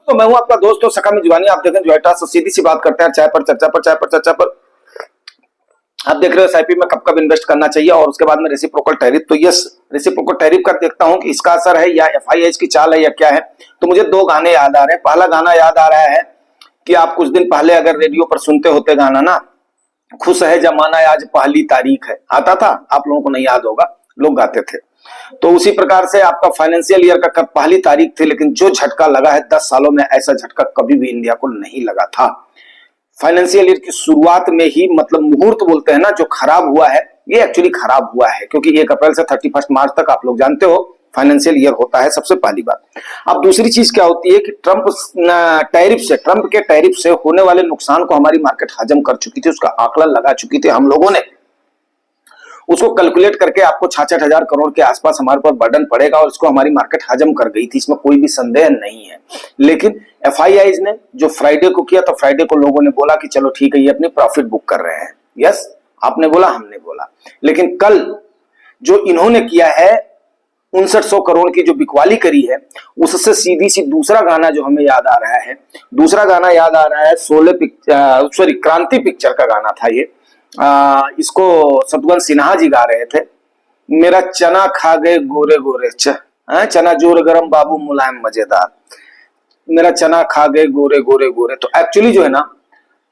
तो मैं हूं आपका दोस्त और सका मिजवानी। आप देखें जो है सीधी सी बात करते हैं चाय पर चर्चा पर। आप देख रहे हो एसआईपी में कब कब इन्वेस्ट करना चाहिए और उसके बाद में रेसिप्रोकल टैरिफ। तो यस, रेसिप्रोकल टैरिफ का देखता हूं कि इसका असर है या एफआईआई की चाल है या क्या है। तो मुझे दो गाने याद आ रहे हैं। पहला गाना याद आ रहा है कि आप कुछ दिन पहले अगर रेडियो पर सुनते होते गाना ना, खुश है जमाना आज पहली तारीख है, आता था, आप लोगों को नहीं याद होगा, लोग गाते थे। तो उसी प्रकार से आपका फाइनेंशियल ईयर का पहली तारीख थी, लेकिन जो झटका लगा है 10 सालों में ऐसा झटका कभी भी इंडिया को नहीं लगा था। फाइनेंशियल ईयर की शुरुआत में ही मतलब मुहूर्त बोलते हैं ना, जो खराब हुआ है ये एक्चुअली खराब हुआ है, क्योंकि 1 अप्रैल से 31 मार्च तक आप लोग जानते हो फाइनेंशियल ईयर होता है, सबसे पहली बात। अब दूसरी चीज क्या होती है कि ट्रंप के टैरिफ से होने वाले नुकसान को हमारी मार्केट हजम कर चुकी थी, उसका आकलन लगा चुकी थी। हम लोगों ने उसको कैलकुलेट करके आपको 66,000 करोड़ के आसपास हमारे पर बर्डन पड़ेगा और इसको हमारी मार्केट हजम कर गई थी, इसमें कोई भी संदेह नहीं है। लेकिन एफआईआईज ने जो फ्राइडे को किया, तो फ्राइडे को लोगों ने बोला कि चलो ठीक है, ये अपनी प्रॉफिट बुक कर रहे हैं। यस, आपने बोला, हमने बोला। लेकिन कल जो इन्होंने किया है 5900 करोड़ की जो बिकवाली करी है, उससे सीधी सी दूसरा गाना जो हमें याद आ रहा है, दूसरा गाना याद आ रहा है क्रांति पिक्चर का गाना था ये। इसको शत्रुघ्न सिन्हा जी गा रहे थे। मेरा चना खा गए गोरे गोरे चना जोर गरम बाबू मुलायम मजेदार, मेरा चना खा गए गोरे गोरे गोरे। तो एक्चुअली जो है ना,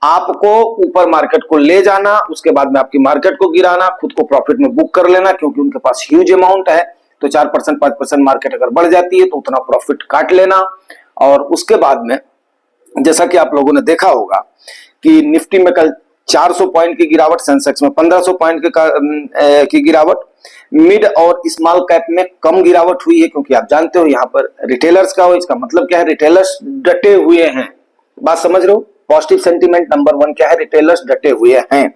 आपको ऊपर मार्केट को ले जाना, उसके बाद में आपकी मार्केट को गिराना, खुद को प्रॉफिट में बुक कर लेना, क्योंकि उनके पास ह्यूज अमाउंट है। तो 4% 5% मार्केट अगर बढ़ जाती है तो उतना प्रॉफिट काट लेना। और उसके बाद में जैसा कि आप लोगों ने देखा होगा कि निफ्टी में कल 400 पॉइंट की गिरावट, सेंसेक्स में 1500 पॉइंट की गिरावट, मिड और स्मॉल कैप में कम गिरावट हुई है, क्योंकि आप जानते हो यहाँ पर रिटेलर्स का हो। इसका मतलब क्या है, रिटेलर्स डटे हुए हैं। बात समझ रहे हो? पॉजिटिव सेंटीमेंट नंबर 1 क्या है, रिटेलर्स डटे हुए हैं,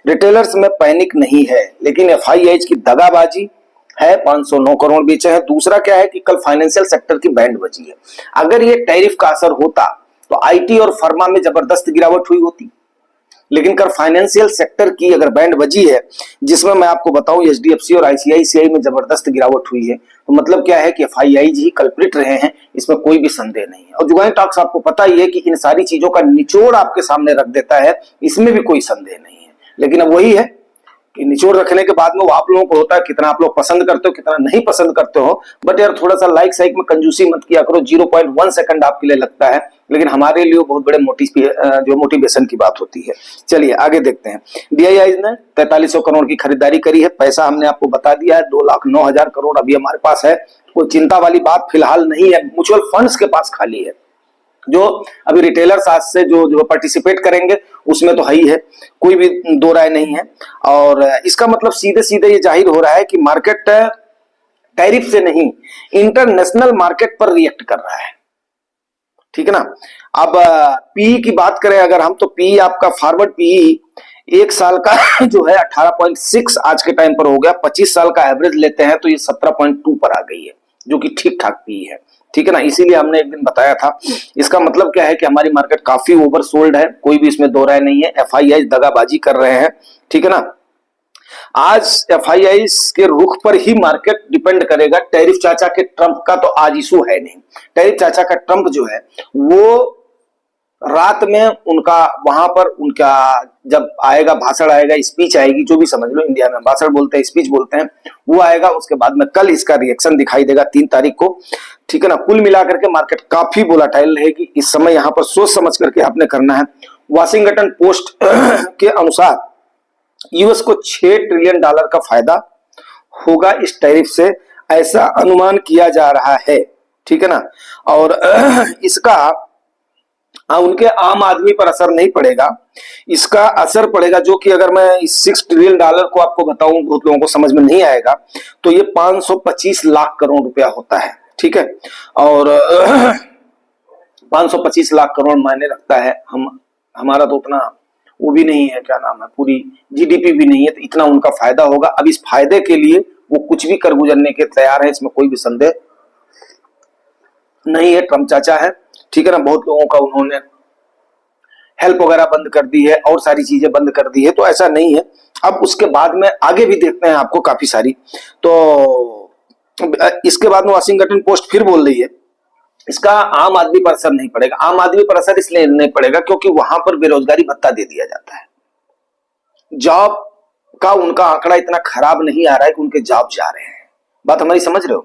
रिटेलर्स में पैनिक नहीं है। लेकिन एफआईआई की दगाबाजी है, 509 करोड़ बेचे हैं। दूसरा क्या है कि कल फाइनेंशियल सेक्टर की बैंड बजी है। अगर ये टैरिफ का असर होता तो आईटी और फार्मा में जबरदस्त गिरावट हुई होती, लेकिन कर फाइनेंशियल सेक्टर की अगर बैंड बजी है, जिसमें मैं आपको बताऊं एचडीएफसी और आईसीआईसीआई में जबरदस्त गिरावट हुई है, तो मतलब क्या है कि एफआईआई जी कल्प्रिट रहे हैं, इसमें कोई भी संदेह नहीं है। और जुगानी टॉक्स आपको पता ही है कि इन सारी चीजों का निचोड़ आपके सामने रख देता है, इसमें भी कोई संदेह नहीं है। लेकिन अब वही है कि निचोड़ रखने के बाद में वो आप लोगों को होता है, कितना आप लोग पसंद करते हो, कितना नहीं पसंद करते हो। बट यार थोड़ा सा लाइक साइक में कंजूसी मत किया करो। 0.1 सेकंड आपके लिए लगता है, लेकिन हमारे लिए बहुत बड़े मोटिवेशन की बात होती है। चलिए आगे देखते हैं। डीआईआई ने 4300 करोड़ की खरीदारी करी है। पैसा हमने आपको बता दिया है, 2,09,000 करोड़ अभी हमारे पास है। कोई चिंता वाली बात फिलहाल नहीं है। म्यूचुअल फंड्स के पास खाली है, जो अभी रिटेलर्स आज से जो पार्टिसिपेट करेंगे उसमें तो है ही है, कोई भी दो राय नहीं है। और इसका मतलब सीधे सीधे ये जाहिर हो रहा है कि मार्केट टैरिफ से नहीं, इंटरनेशनल मार्केट पर रिएक्ट कर रहा है। ठीक है ना। अब पीई की बात करें अगर हम, तो पीई आपका फॉरवर्ड पीई 1 साल का जो है 18.6 आज के टाइम पर हो गया। 25 साल का एवरेज लेते हैं तो ये 17.2 पर आ गई है, जो कि ठीक ठाक पीई है। ठीक है ना, इसीलिए हमने एक दिन बताया था। इसका मतलब क्या है कि हमारी मार्केट काफी ओवरसोल्ड है, कोई भी इसमें दो राय नहीं है। एफआईआई दगाबाजी कर रहे हैं। ठीक है ना, आज एफआईआई के रुख पर ही मार्केट डिपेंड करेगा। टैरिफ चाचा के ट्रंप का तो आज इशू है नहीं। टैरिफ चाचा का ट्रंप जो है वो रात में उनका वहां पर उनका जब आएगा, भाषण आएगा, स्पीच आएगी, जो भी समझ लो, इंडिया में भाषण बोलते हैं, स्पीच बोलते हैं, वो आएगा। उसके बाद में कल इसका रिएक्शन दिखाई देगा 3 तारीख को। ठीक है ना। कुल मिलाकर के मार्केट काफी वोलेटाइल रहेगी इस समय। यहां पर सोच समझ करके आपने करना है। वाशिंगटन पोस्ट के अनुसार यूएस को $6 ट्रिलियन का फायदा होगा इस टैरिफ से, ऐसा अनुमान किया जा रहा है। ठीक है ना। और इसका उनके आम आदमी पर असर नहीं पड़ेगा, इसका असर पड़ेगा जो कि अगर मैं इस $6 ट्रिलियन को आपको बताऊं, बहुत लोगों को समझ में नहीं आएगा, तो ये 525 लाख करोड़ रुपया होता है। ठीक है। और 525 लाख करोड़ मायने रखता है। हमारा तो उतना वो भी नहीं है, क्या नाम है, पूरी जीडीपी भी नहीं है, तो इतना उनका फायदा होगा। अब इस फायदे के लिए वो कुछ भी कर गुजरने के तैयार है, इसमें कोई भी संदेह नहीं है। ट्रम्प चाचा है। ठीक है ना। बहुत लोगों का उन्होंने हेल्प वगैरह बंद कर दी है और सारी चीजें बंद कर दी है, तो ऐसा नहीं है। अब उसके बाद में आगे भी देखते हैं आपको काफी सारी। तो इसके बाद में वाशिंगटन पोस्ट फिर बोल रही है इसका आम आदमी पर असर नहीं पड़ेगा। आम आदमी पर असर इसलिए नहीं पड़ेगा क्योंकि वहां पर बेरोजगारी भत्ता दे दिया जाता है। जॉब का उनका आंकड़ा इतना खराब नहीं आ रहा है कि उनके जॉब जा रहे हैं। बात हमारी समझ रहे हो?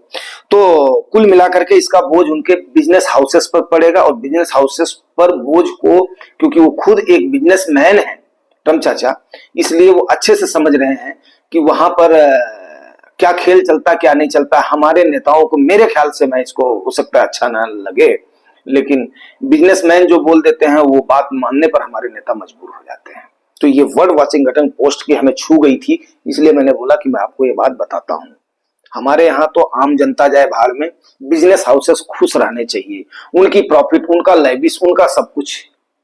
तो कुल मिलाकर के इसका बोझ उनके बिजनेस हाउसेस पर पड़ेगा, और बिजनेस हाउसेस पर बोझ को, क्योंकि वो खुद एक बिजनेसमैन है ट्रम्प चाचा, इसलिए वो अच्छे से समझ रहे हैं कि वहां पर क्या खेल चलता क्या नहीं चलता। हमारे नेताओं को, मेरे ख्याल से, मैं इसको हो सकता है अच्छा ना लगे, लेकिन बिजनेसमैन जो बोल देते हैं वो बात मानने पर हमारे नेता मजबूर हो जाते हैं। तो ये वर्ड वाशिंगटन पोस्ट की हमें छू गई थी, इसलिए मैंने बोला कि मैं आपको ये बात बताता हूं। हमारे यहाँ तो आम जनता जाए बाहर में, बिजनेस हाउसेस खुश रहने चाहिए, उनकी प्रॉफिट, उनका लेविस, उनका सब कुछ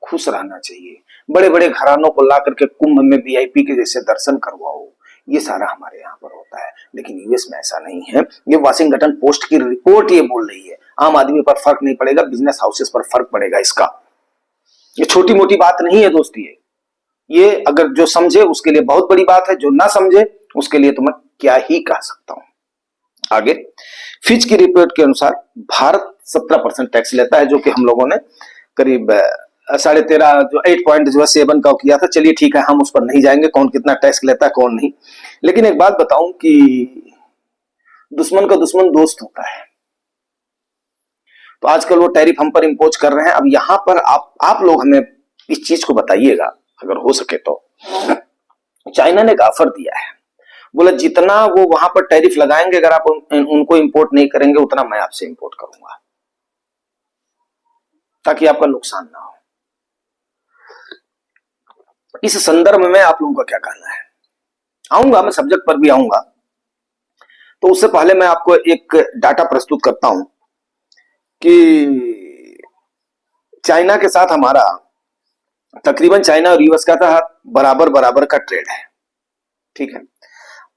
खुश रहना चाहिए। बड़े बड़े घरानों को ला करके कुंभ में वीआईपी के जैसे दर्शन करवाओ, ये सारा हमारे यहाँ पर होता है, लेकिन यूएस में ऐसा नहीं है। ये वाशिंगटन पोस्ट की रिपोर्ट ये बोल रही है, आम आदमी पर फर्क नहीं पड़ेगा, बिजनेस हाउसेस पर फर्क पड़ेगा इसका। ये छोटी मोटी बात नहीं है दोस्ती, ये अगर जो समझे उसके लिए बहुत बड़ी बात है, जो ना समझे उसके लिए तो मैं क्या ही कह सकता हूं। आगे फिच की रिपोर्ट के अनुसार भारत 17% टैक्स लेता है, जो कि हम लोगों ने करीब 13.5 जो 8.7 का किया था। चलिए ठीक है, हम उस पर नहीं जाएंगे, कौन कितना टैक्स लेता है कौन नहीं। लेकिन एक बात बताऊं कि दुश्मन का दुश्मन दोस्त होता है। तो आजकल वो टैरिफ हम पर इंपोज कर रहे हैं। अब यहां पर आप लोग हमें इस चीज को बताइएगा अगर हो सके तो। चाइना ने एक ऑफर दिया है, बोला जितना वो वहां पर टैरिफ लगाएंगे अगर आप उनको इंपोर्ट नहीं करेंगे उतना मैं आपसे इंपोर्ट करूंगा, ताकि आपका नुकसान ना हो। इस संदर्भ में आप लोगों का क्या कहना है? आऊंगा, मैं सब्जेक्ट पर भी आऊंगा। तो उससे पहले मैं आपको एक डाटा प्रस्तुत करता हूं कि चाइना के साथ हमारा तकरीबन, चाइना और यूएस का था बराबर बराबर का ट्रेड है, ठीक है।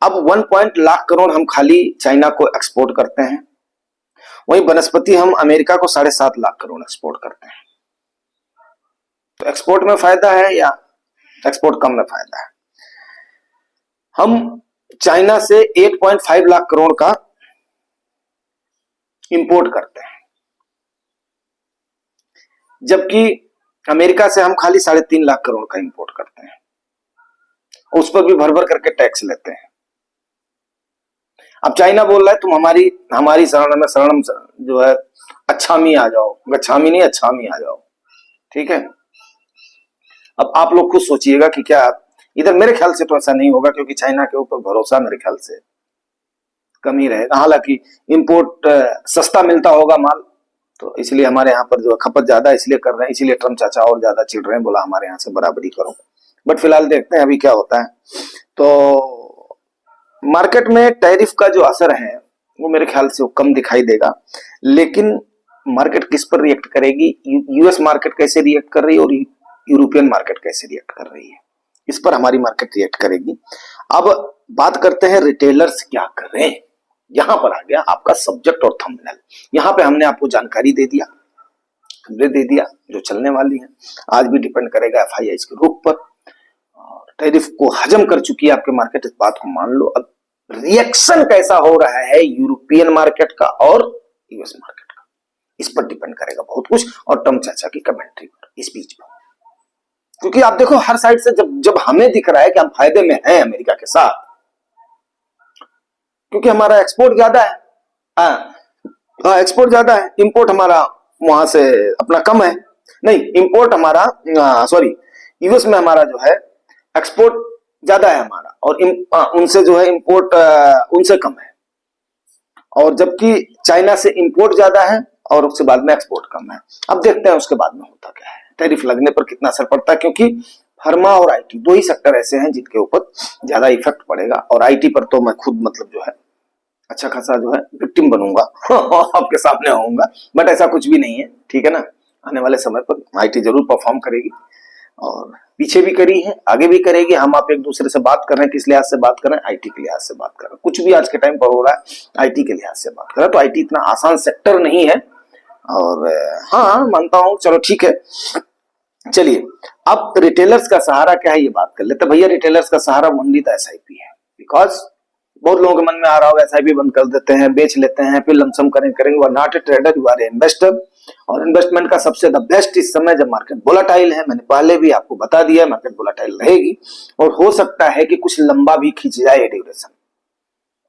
अब 1 लाख करोड़ हम खाली चाइना को एक्सपोर्ट करते हैं, वहीं वनस्पति हम अमेरिका को 7.5 लाख करोड़ एक्सपोर्ट करते हैं। तो एक्सपोर्ट में फायदा है या एक्सपोर्ट कम में फायदा है? हम चाइना से 8.5 लाख करोड़ का इंपोर्ट करते हैं, जबकि अमेरिका से हम खाली 3.5 लाख करोड़ का इंपोर्ट करते हैं, उस पर भी भर भर करके टैक्स लेते हैं। अब चाइना बोल रहा है तुम हमारी शरण जो है अच्छामी आ जाओ, गच्छामी नहीं अच्छामी आ जाओ, ठीक है। अब आप लोग खुद सोचिएगा कि क्या इधर, मेरे ख्याल से तो ऐसा नहीं होगा, क्योंकि चाइना के ऊपर भरोसा मेरे ख्याल से कम ही रहेगा। हालांकि इंपोर्ट सस्ता मिलता होगा माल, तो इसलिए हमारे यहाँ पर जो खपत ज्यादा इसलिए कर रहे हैं, इसीलिए ट्रम्प चाचा और ज्यादा चिढ़ रहे हैं, बोला हमारे यहाँ से बराबरी करो। बट फिलहाल देखते हैं अभी क्या होता है। तो मार्केट में टैरिफ का जो असर है वो मेरे ख्याल से वो कम दिखाई देगा, लेकिन मार्केट किस पर रिएक्ट करेगी, यूएस मार्केट कैसे रिएक्ट कर रही है और यूरोपियन मार्केट कैसे रिएक्ट कर रही है, इस पर हमारी मार्केट रिएक्ट करेगी। अब बात करते हैं रिटेलर्स क्या करें। यहां पर आ गया आपका सब्जेक्ट और थंबनेल। यहां पे हमने आपको जानकारी दे दिया, खबरें दे दिया जो चलने वाली है। आज भी डिपेंड करेगा एफआईआई के रुख पर, और टैरिफ को हजम कर चुकी है आपके मार्केट, इस बात को मान लो। अब रिएक्शन कैसा हो रहा है यूरोपियन मार्केट का और यूएस मार्केट का, इस पर डिपेंड करेगा बहुत कुछ, और ट्रम्प चाचा की कमेंट्री पर इस बीच में। क्योंकि आप देखो हर साइड से जब हमें दिख रहा है कि हम फायदे में हैं अमेरिका के साथ, क्योंकि हमारा एक्सपोर्ट ज्यादा है, एक्सपोर्ट ज्यादा है, इंपोर्ट हमारा वहां से अपना कम है। नहीं, इंपोर्ट हमारा सॉरी यूएस में हमारा जो है एक्सपोर्ट ज्यादा है हमारा, और उनसे जो है इंपोर्ट उनसे कम है। और जबकि चाइना से इंपोर्ट ज्यादा है और उसके बाद में एक्सपोर्ट कम है। अब देखते हैं उसके बाद में होता क्या है, टैरिफ लगने पर कितना असर पड़ता है, क्योंकि फार्मा और आईटी दो ही सेक्टर ऐसे हैं जिनके ऊपर ज्यादा इफेक्ट पड़ेगा। और आईटी पर तो मैं खुद मतलब जो है अच्छा खासा जो है विक्टिम बनूंगा आपके सामने आऊंगा, बट ऐसा कुछ भी नहीं है, ठीक है ना। आने वाले समय पर आईटी जरूर परफॉर्म करेगी, और पीछे भी करी है, आगे भी करेगी। हम आप एक दूसरे से बात कर रहे हैं, किस लिहाज से बात कर रहे हैं, आईटी के लिहाज से बात कर रहे हैं। कुछ भी आज के टाइम पर हो रहा है आईटी के लिहाज से बात कर रहे हैं। तो आईटी इतना आसान सेक्टर नहीं है, और हाँ मानता हूं, चलो ठीक है। चलिए अब रिटेलर्स का सहारा क्या है ये बात कर लेते। भैया रिटेलर्स का सहारा ओनली तो एसआईपी है, बिकॉज बहुत लोगों के मन में आ रहा होगा एसआईपी बंद कर देते हैं, बेच लेते हैं, फिर लमसम करेंगे। Not a trader, you are a investor. और इन्वेस्टमेंट का सबसे द बेस्ट इस समय जब मार्केट वोलेटाइल है। मैंने पहले भी आपको बता दिया मार्केट वोलेटाइल रहेगी और हो सकता है कि कुछ लंबा भी खींच जाए ड्यूरेशन।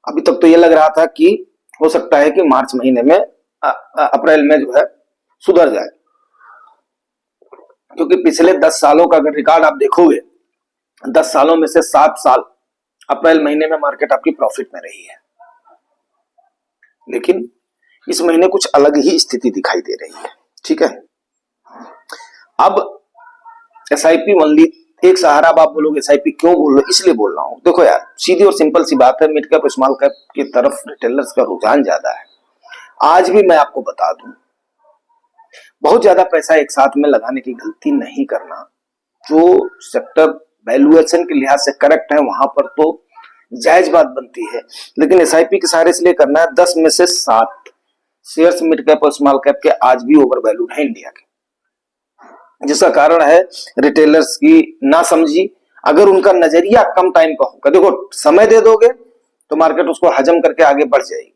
अभी तक तो ये लग रहा था कि हो सकता है कि मार्च महीने में अप्रैल में जो है सुधर जाए, क्योंकि पिछले 10 सालों का अगर रिकॉर्ड आप देखोगे, 10 सालों में से 7 साल अप्रैल महीने में मार्केट आपकी प्रॉफिट में रही है। लेकिन इस महीने कुछ अलग ही स्थिति दिखाई दे रही है। ठीक है, अब एसआईपी ओनली एक सहारा। आप बोलोगे एसआईपी क्यों बोल रहे हो? इसलिए बोल रहा हूं, देखो यार सीधी और सिंपल सी बात है, मिड कैप स्मॉल कैप की तरफ रिटेलर्स का रुझान ज्यादा है। आज भी मैं आपको बता दूं, बहुत ज्यादा पैसा एक साथ में लगाने की गलती नहीं करना। जो सेक्टर वैल्यूएशन के लिहाज से करेक्ट है वहां पर तो जायज बात बनती है, लेकिन एसआईपी के सहारे इसलिए करना है 10 में से 7 शेयर्स मिड कैप और स्मॉल कैप के आज भी ओवर वैल्यूड है इंडिया के, जिसका कारण है रिटेलर्स की नासमझी। अगर उनका नजरिया कम टाइम का होगा, देखो समय दे दोगे तो मार्केट उसको हजम करके आगे बढ़ जाएगी।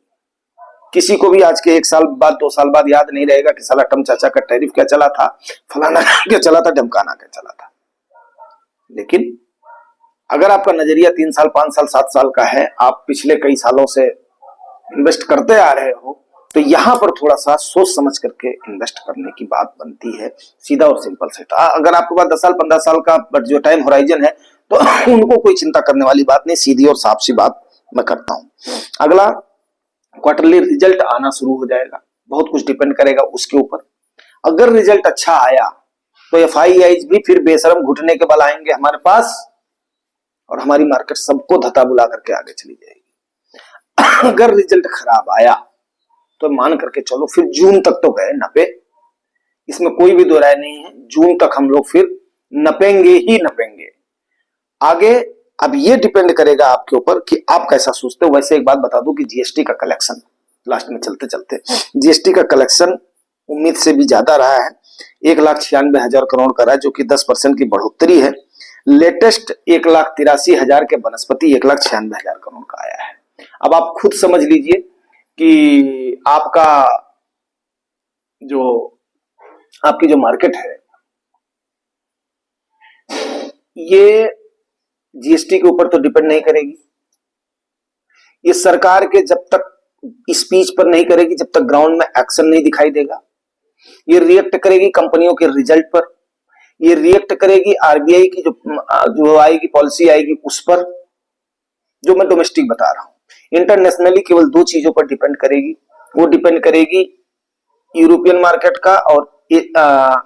किसी को भी आज के 1 साल बाद 2 साल बाद याद नहीं रहेगा कि साला टम चाचा का टैरिफ क्या चला था, फलाना क्या चला था, ढमकाना क्या चला था। लेकिन अगर आपका नजरिया 3 साल 5 साल 7 साल का है, आप पिछले कई सालों से इन्वेस्ट करते आ रहे हो, तो यहां पर थोड़ा सा सोच समझ करके इन्वेस्ट करने की बात बनती है, सीधा और सिंपल से। अगर आपके पास 10 साल 15 साल का जो टाइम होराइजन है तो उनको कोई चिंता करने वाली बात नहीं, सीधी और साफ सी बात मैं करता हूं। अगला क्वार्टरली रिजल्ट आना शुरू हो जाएगा, बहुत कुछ डिपेंड करेगा उसके ऊपर। अगर रिजल्ट अच्छा आया तो एफआईआईज भी फिर बेशरम घुटने के बल आएंगे हमारे पास और हमारी मार्केट सबको धता बुला करके आगे चली जाएगी। अगर रिजल्ट खराब आया तो मान करके चलो फिर जून तक तो गए नपे, इसमें कोई भी दो राय नहीं है, जून तक हम लोग फिर नपेंगे ही नपेंगे आगे। अब ये डिपेंड करेगा आपके ऊपर कि आप कैसा सोचते हो। वैसे एक बात बता दूं कि जीएसटी का कलेक्शन लास्ट में चलते चलते, जीएसटी का कलेक्शन उम्मीद से भी ज्यादा रहा है, 1,96,000 करोड़ का रहा है, जो कि 10% की बढ़ोतरी है। लेटेस्ट 1,83,000 के बनस्पति 1,96,000 करोड़ का आया है। अब आप खुद समझ लीजिए कि आपकी जो मार्केट है ये जीएसटी के ऊपर तो डिपेंड नहीं करेगी, ये सरकार के जब तक स्पीच पर नहीं करेगी, जब तक ग्राउंड में एक्शन नहीं दिखाई देगा। ये रिएक्ट करेगी कंपनियों के रिजल्ट पर, ये रिएक्ट करेगी आरबीआई की जो आएगी पॉलिसी आएगी उस पर, जो मैं डोमेस्टिक बता रहा हूं। इंटरनेशनली केवल 2 चीजों पर डिपेंड करेगी, वो डिपेंड करेगी यूरोपियन मार्केट का और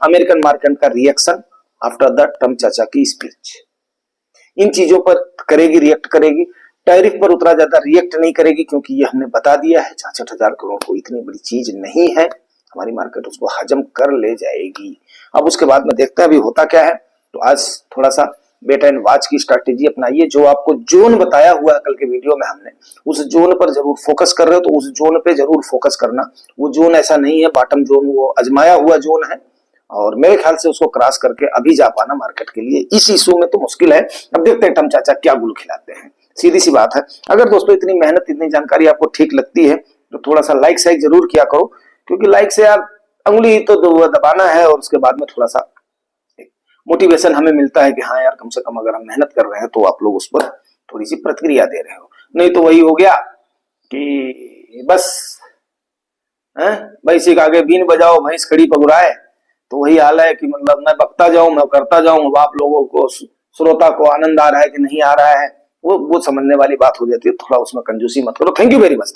अमेरिकन मार्केट का रिएक्शन आफ्टर द ट्रम्प चाचा की स्पीच। इन चीजों पर करेगी, रिएक्ट करेगी। टैरिफ पर उतना ज्यादा रिएक्ट नहीं करेगी, क्योंकि ये हमने बता दिया है 66,000 करोड़ को इतनी बड़ी चीज नहीं है, हमारी मार्केट उसको हजम कर ले जाएगी। अब उसके बाद में देखते हैं अभी होता क्या है। तो आज थोड़ा सा वेट एंड वॉच की स्ट्रैटेजी अपनाइए। जो आपको जोन बताया हुआ है कल के वीडियो में हमने, उस जोन पर जरूर फोकस कर रहे हो तो उस जोन पे जरूर फोकस करना। वो जोन ऐसा नहीं है बॉटम जोन, वो अजमाया हुआ जोन है और मेरे ख्याल से उसको क्रॉस करके अभी जा पाना मार्केट के लिए इस इशू में तो मुश्किल है। अब देखते हैं टम चाचा क्या गुल खिलाते हैं, सीधी सी बात है। अगर दोस्तों इतनी मेहनत इतनी जानकारी आपको ठीक लगती है तो थोड़ा सा लाइक साइक जरूर किया करो, क्योंकि लाइक से यार अंगुली तो दबाना है और उसके बाद में थोड़ा सा मोटिवेशन हमें मिलता है कि हाँ यार कम से कम अगर हम मेहनत कर रहे हैं तो आप लोग उस पर थोड़ी सी प्रतिक्रिया दे रहे हो। नहीं तो वही हो गया कि बस भैंस के आगे बीन बजाओ भैंस खड़ी पगुराए, तो वही हाल है कि मतलब मैं बकता जाऊं मैं करता जाऊं, अब आप लोगों को श्रोता को आनंद आ रहा है कि नहीं आ रहा है वो समझने वाली बात हो जाती है। थोड़ा उसमें कंजूसी मत करो। Thank you very much.